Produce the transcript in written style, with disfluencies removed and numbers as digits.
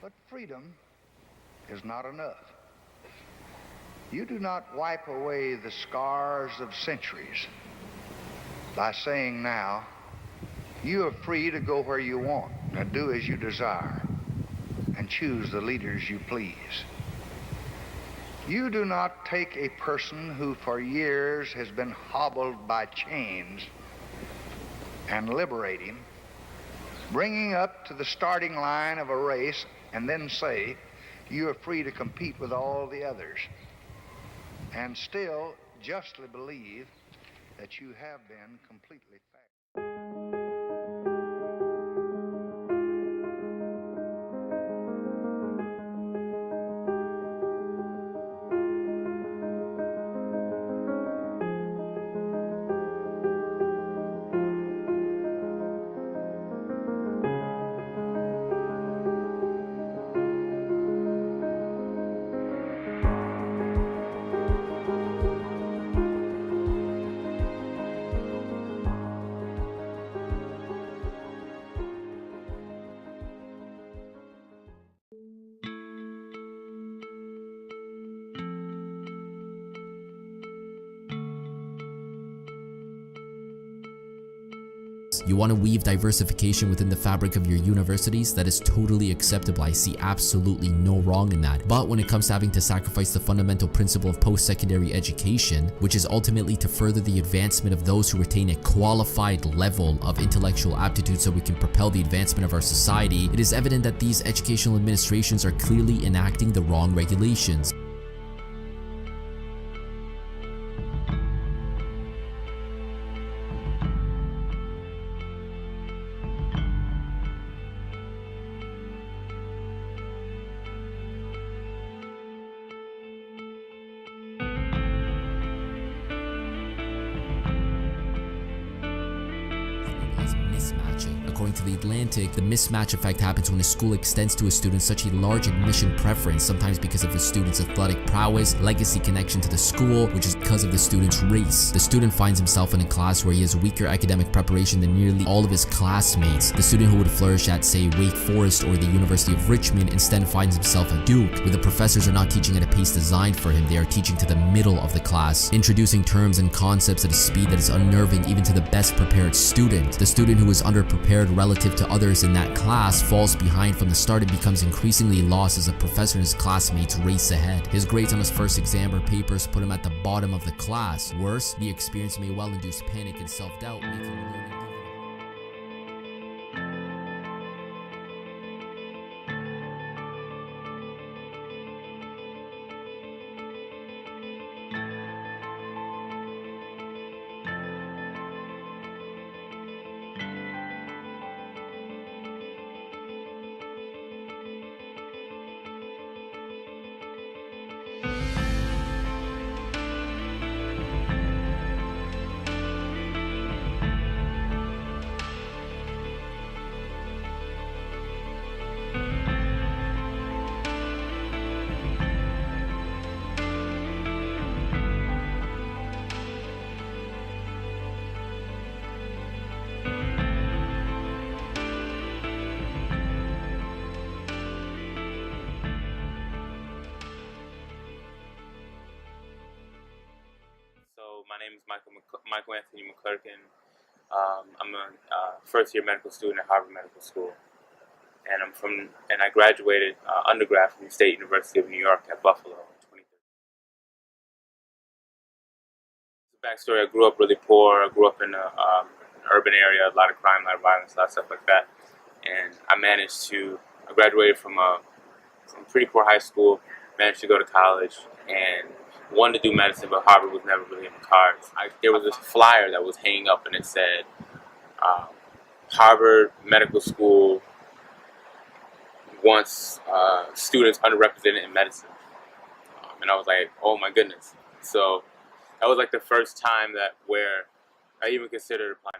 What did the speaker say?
But freedom is not enough. You do not wipe away the scars of centuries by saying now, you are free to go where you want and do as you desire and choose the leaders you please. You do not take a person who for years has been hobbled by chains and liberate him, bringing up to the starting line of a race, and then say, you are free to compete with all the others, and still justly believe that you have been completely fair. You want to weave diversification within the fabric of your universities? That is totally acceptable. I see absolutely no wrong in that. But when it comes to having to sacrifice the fundamental principle of post-secondary education, which is ultimately to further the advancement of those who retain a qualified level of intellectual aptitude so we can propel the advancement of our society, it is evident that these educational administrations are clearly enacting the wrong regulations. Mismatching. According to The Atlantic, the mismatch effect happens when a school extends to a student such a large admission preference, sometimes because of the student's athletic prowess, legacy connection to the school, which is because of the student's race. The student finds himself in a class where he has weaker academic preparation than nearly all of his classmates. The student who would flourish at, say, Wake Forest or the University of Richmond instead finds himself at Duke, where the professors are not teaching at a pace designed for him. They are teaching to the middle of the class, introducing terms and concepts at a speed that is unnerving even to the best prepared student. The student who is underprepared relative to others in that class falls behind from the start and becomes increasingly lost as the professor and his classmates race ahead. His grades on his first exam or papers put him at the bottom of the class. Worse, the experience may well induce panic and self-doubt, making learning My name is Michael Anthony McClurkin. I'm a first-year medical student at Harvard Medical School, and I graduated undergrad from the State University of New York at Buffalo in 2013. Backstory: I grew up really poor. I grew up in an urban area, a lot of crime, a lot of violence, a lot of stuff like that. And I graduated from a pretty poor high school, managed to go to college, and wanted to do medicine, but Harvard was never really in the cards. There was this flyer that was hanging up, and it said, Harvard Medical School wants students underrepresented in medicine. And I was like, oh my goodness. So that was like the first time where I even considered applying.